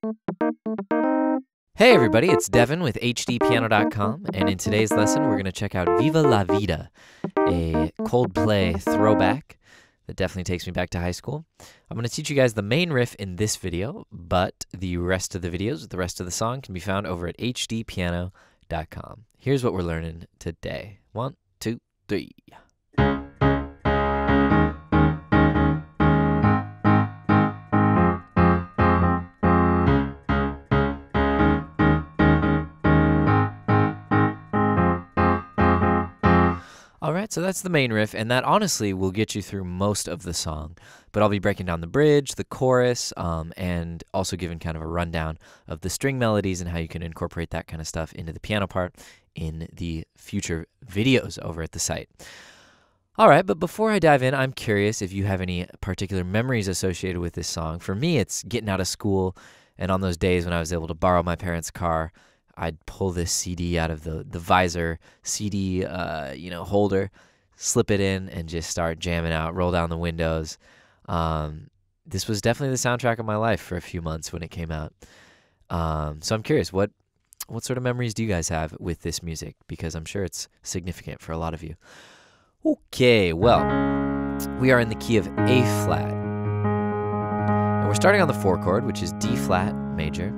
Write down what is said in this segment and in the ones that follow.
Hey everybody, it's Devin with HDpiano.com, and in today's lesson we're going to check out Viva La Vida, a Coldplay throwback that definitely takes me back to high school. I'm going to teach you guys the main riff in this video, but the rest of the videos, the rest of the song can be found over at HDpiano.com. Here's what we're learning today. 1, 2, 3. Alright, so that's the main riff, and that honestly will get you through most of the song. But I'll be breaking down the bridge, the chorus, and also giving kind of a rundown of the string melodies and how you can incorporate that kind of stuff into the piano part in the future videos over at the site. Alright, but before I dive in, I'm curious if you have any particular memories associated with this song. For me, it's getting out of school, and on those days when I was able to borrow my parents' car, I'd pull this CD out of the visor CD holder, slip it in, and just start jamming out, roll down the windows. This was definitely the soundtrack of my life for a few months when it came out. So I'm curious, what sort of memories do you guys have with this music? Because I'm sure it's significant for a lot of you. Okay, well, we are in the key of A flat. And we're starting on the 4 chord, which is D flat major.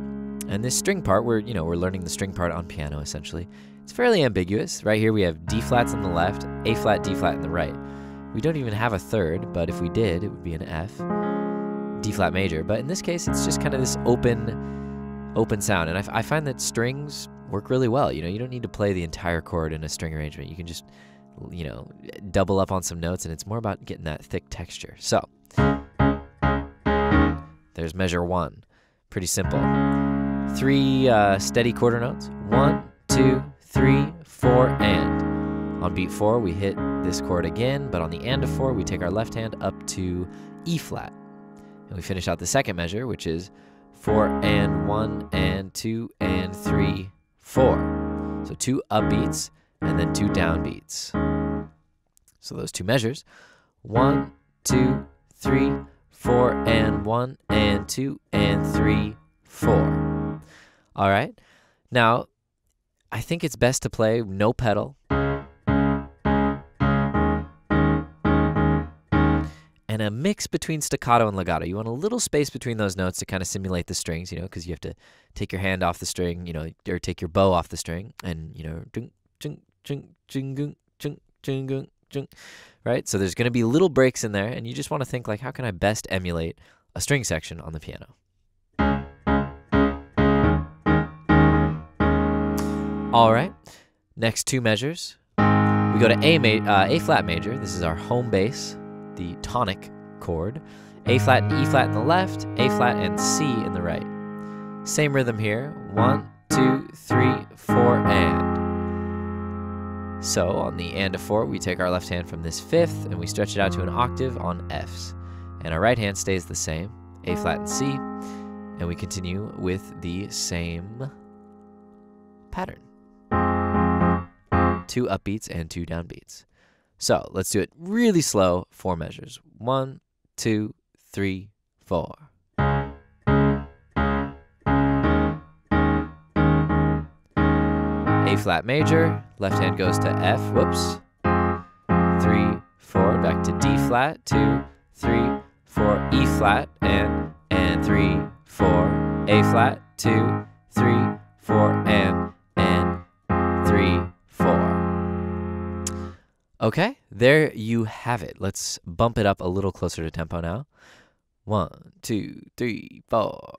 And this string part, we're learning the string part on piano, essentially. It's fairly ambiguous. Right here we have D flats on the left, A flat, D flat on the right. We don't even have a third, but if we did, it would be an F, D flat major. But in this case, it's just kind of this open sound. And I find that strings work really well. You don't need to play the entire chord in a string arrangement. You can just, double up on some notes, and it's more about getting that thick texture. So, there's measure 1. Pretty simple. 3 steady quarter notes. 1, 2, 3, 4, and. On beat 4, we hit this chord again, but on the and of 4, we take our left hand up to E flat. And we finish out the second measure, which is 4 and 1 and 2 and 3, 4. So 2 upbeats and then 2 downbeats. So those 2 measures, 1, 2, 3, 4 and 1 and 2 and 3, 4. All right. Now, I think it's best to play no pedal. And a mix between staccato and legato. You want a little space between those notes to kind of simulate the strings, because you have to take your hand off the string, or take your bow off the string, and, right? So there's going to be little breaks in there, and you just want to think, like, how can I best emulate a string section on the piano? All right, next 2 measures. We go to A flat major. This is our home bass, the tonic chord. A flat and E flat in the left, A flat and C in the right. Same rhythm here. 1, 2, 3, 4, and. So on the and of 4, we take our left hand from this 5th and we stretch it out to an octave on Fs. And our right hand stays the same, A flat and C, and we continue with the same pattern. 2 upbeats and 2 downbeats. So let's do it really slow, 4 measures. 1, 2, 3, 4. A flat major, left hand goes to F, whoops. 3, 4, back to D flat, 2, 3, 4, E flat, and 3, 4, A flat, 2, 3, 4, and 3, 4. Okay, there you have it. Let's bump it up a little closer to tempo now. 1, 2, 3, 4.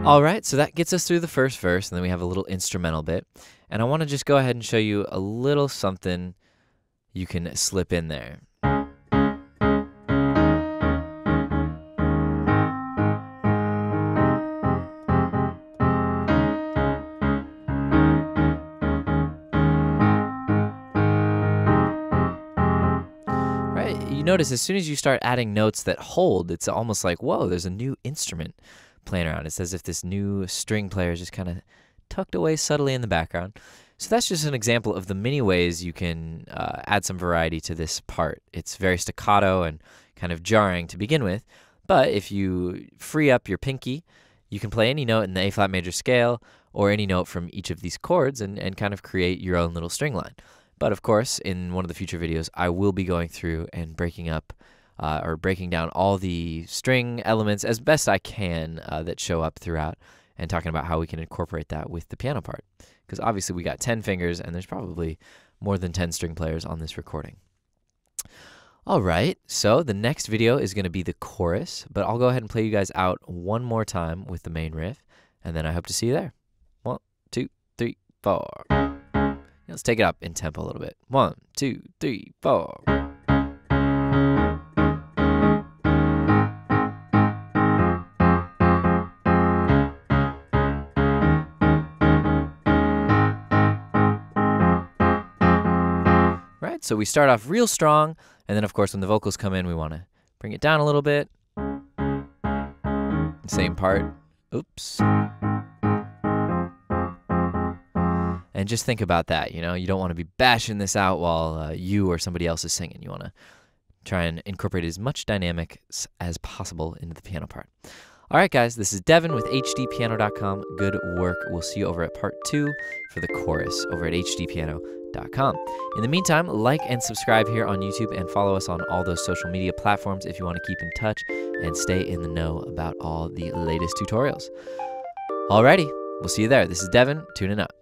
All right, so that gets us through the first verse, and then we have a little instrumental bit. And I want to just go ahead and show you a little something you can slip in there. Right, you notice as soon as you start adding notes that hold, it's almost like, whoa, there's a new instrument playing around. It's as if this new string player is just kind of tucked away subtly in the background. So that's just an example of the many ways you can add some variety to this part. It's very staccato and kind of jarring to begin with, but if you free up your pinky, you can play any note in the A-flat major scale or any note from each of these chords and kind of create your own little string line. But of course, in one of the future videos, I will be going through and breaking up or breaking down all the string elements as best I can that show up throughout, and talking about how we can incorporate that with the piano part. Because obviously we got 10 fingers, and there's probably more than 10 string players on this recording. All right, so the next video is going to be the chorus, but I'll go ahead and play you guys out one more time with the main riff, and then I hope to see you there. 1, 2, 3, 4. Let's take it up in tempo a little bit. 1, 2, 3, 4. Right, so we start off real strong, and then of course when the vocals come in, we want to bring it down a little bit. Same part. Oops. And just think about that, you know, you don't want to be bashing this out while you or somebody else is singing. You want to try and incorporate as much dynamic as possible into the piano part. All right, guys, this is Devin with HDpiano.com. Good work. We'll see you over at part 2 for the chorus over at HDpiano.com. In the meantime, like and subscribe here on YouTube and follow us on all those social media platforms if you want to keep in touch and stay in the know about all the latest tutorials. Alrighty, we'll see you there. This is Devin, tuning up.